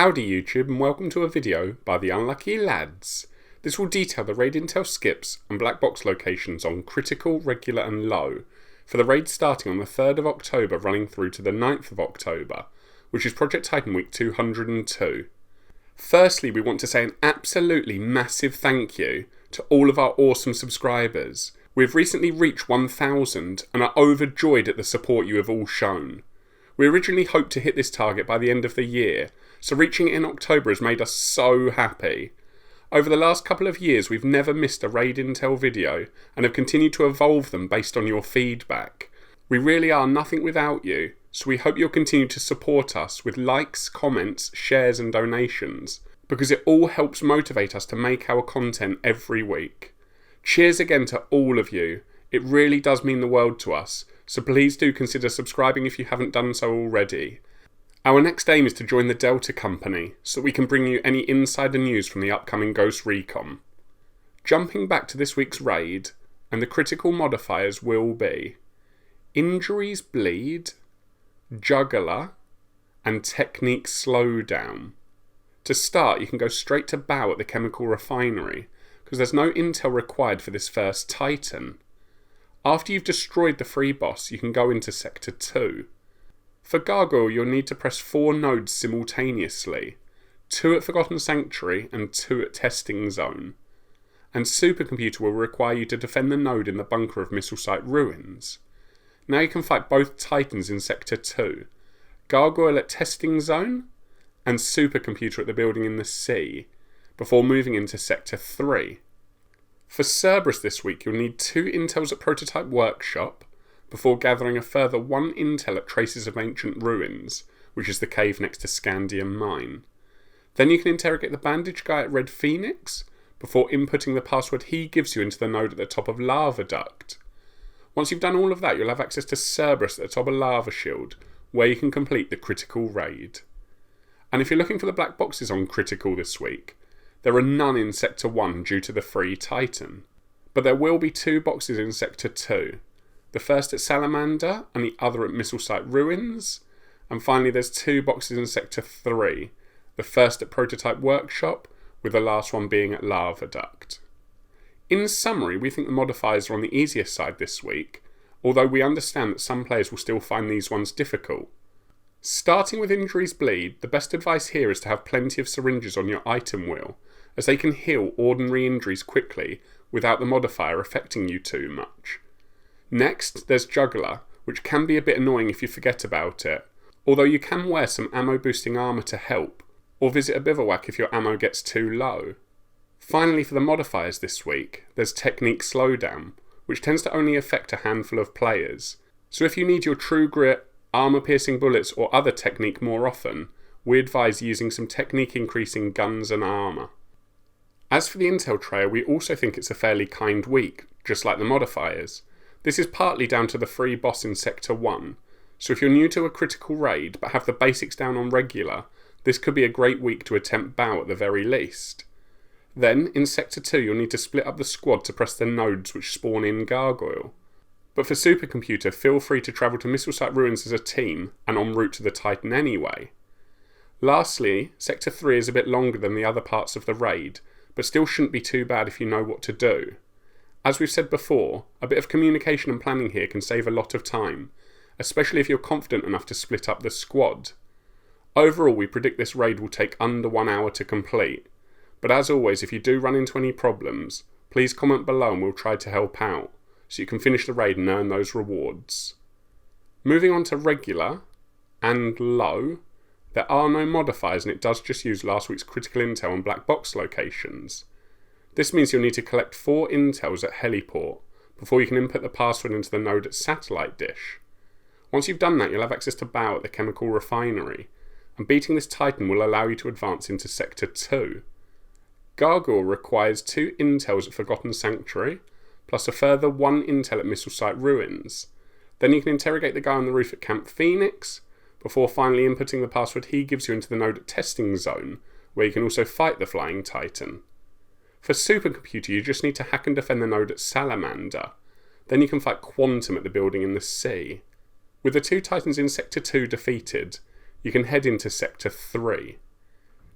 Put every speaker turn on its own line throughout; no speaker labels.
Howdy YouTube and welcome to a video by the Unlucky Lads. This will detail the raid intel skips and black box locations on critical, regular and low for the raid starting on the 3rd of October running through to the 9th of October, which is Project Titan Week 202. Firstly, we want to say an absolutely massive thank you to all of our awesome subscribers. We've recently reached 1,000 and are overjoyed at the support you have all shown. We originally hoped to hit this target by the end of the year, so reaching it in October has made us so happy. Over the last couple of years we've never missed a raid intel video and have continued to evolve them based on your feedback. We really are nothing without you, so we hope you'll continue to support us with likes, comments, shares and donations, because it all helps motivate us to make our content every week. Cheers again to all of you, it really does mean the world to us, so please do consider subscribing if you haven't done so already. Our next aim is to join the Delta Company, so that we can bring you any insider news from the upcoming Ghost Recon. Jumping back to this week's raid, and the critical modifiers will be Injuries Bleed, Juggler, and Technique Slowdown. To start, you can go straight to Baal at the chemical refinery, because there's no intel required for this first Titan. After you've destroyed the free boss, you can go into Sector 2. For Gargoyle, you'll need to press 4 nodes simultaneously, 2 at Forgotten Sanctuary and 2 at Testing Zone. And Supercomputer will require you to defend the node in the bunker of Missile Site Ruins. Now you can fight both Titans in Sector 2, Gargoyle at Testing Zone and Supercomputer at the building in the sea, before moving into Sector 3. For Cerberus this week, you'll need 2 intels at Prototype Workshop, before gathering a further 1 intel at Traces of Ancient Ruins, which is the cave next to Scandium Mine. Then you can interrogate the bandaged guy at Red Phoenix, before inputting the password he gives you into the node at the top of Lava Duct. Once you've done all of that, you'll have access to Cerberus at the top of Lava Shield, where you can complete the critical raid. And if you're looking for the black boxes on critical this week, there are none in Sector 1 due to the free Titan. But there will be 2 boxes in Sector 2. The first at Salamander and the other at Missile Site Ruins. And finally there's 2 boxes in Sector 3. The first at Prototype Workshop, with the last one being at Lava Duct. In summary, we think the modifiers are on the easiest side this week, although we understand that some players will still find these ones difficult. Starting with Injuries Bleed, the best advice here is to have plenty of syringes on your item wheel, as they can heal ordinary injuries quickly without the modifier affecting you too much. Next, there's Juggler, which can be a bit annoying if you forget about it, although you can wear some ammo boosting armour to help, or visit a bivouac if your ammo gets too low. Finally, for the modifiers this week, there's Technique Slowdown, which tends to only affect a handful of players, so if you need your True Grit, armour piercing bullets or other technique more often, we advise using some technique increasing guns and armour. As for the intel trail, we also think it's a fairly kind week, just like the modifiers. This is partly down to the free boss in Sector 1, so if you're new to a critical raid but have the basics down on regular, this could be a great week to attempt Baal at the very least. Then, in Sector 2 you'll need to split up the squad to press the nodes which spawn in Gargoyle. But for Supercomputer, feel free to travel to Missile Site Ruins as a team and en route to the Titan anyway. Lastly, Sector 3 is a bit longer than the other parts of the raid, but still shouldn't be too bad if you know what to do. As we've said before, a bit of communication and planning here can save a lot of time, especially if you're confident enough to split up the squad. Overall, we predict this raid will take under 1 hour to complete, but as always, if you do run into any problems, please comment below and we'll try to help out, so you can finish the raid and earn those rewards. Moving on to regular and low, there are no modifiers and it does just use last week's critical intel and black box locations. This means you'll need to collect 4 intels at Heliport before you can input the password into the node at Satellite Dish. Once you've done that, you'll have access to Baal at the chemical refinery, and beating this Titan will allow you to advance into Sector 2. Gargoyle requires 2 intels at Forgotten Sanctuary, plus a further 1 intel at Missile Site Ruins. Then you can interrogate the guy on the roof at Camp Phoenix, before finally inputting the password he gives you into the node at Testing Zone, where you can also fight the Flying Titan. For Supercomputer, you just need to hack and defend the node at Salamander. Then you can fight Quantum at the building in the sea. With the 2 Titans in Sector 2 defeated, you can head into Sector 3.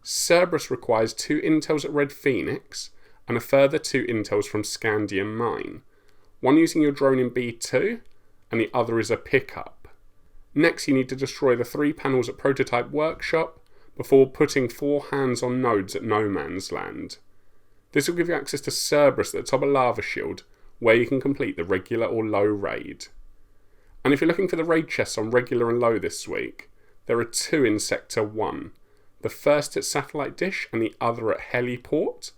Cerberus requires 2 intels at Red Phoenix, and a further 2 intels from Scandium Mine. One using your drone in B2, and the other is a pickup. Next you need to destroy the 3 panels at Prototype Workshop, before putting 4 hands-on nodes at No Man's Land. This will give you access to Cerberus at the top of Lava Shield, where you can complete the regular or low raid. And if you're looking for the raid chests on regular and low this week, there are 2 in Sector 1. The first at Satellite Dish and the other at Heliport.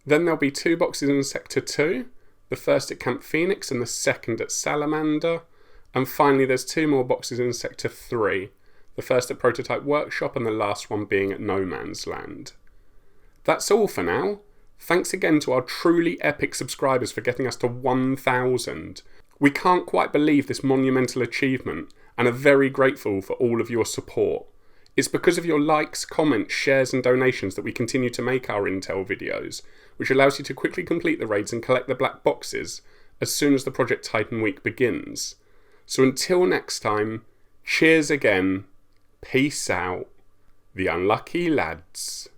Then there'll be 2 boxes in Sector 2, the first at Camp Phoenix and the second at Salamander. And finally there's 2 more boxes in Sector 3, the first at Prototype Workshop and the last one being at No Man's Land. That's all for now. Thanks again to our truly epic subscribers for getting us to 1,000. We can't quite believe this monumental achievement and are very grateful for all of your support. It's because of your likes, comments, shares and donations that we continue to make our Intel videos, which allows you to quickly complete the raids and collect the black boxes as soon as the Project Titan week begins. So until next time, cheers again, peace out, the unlucky lads.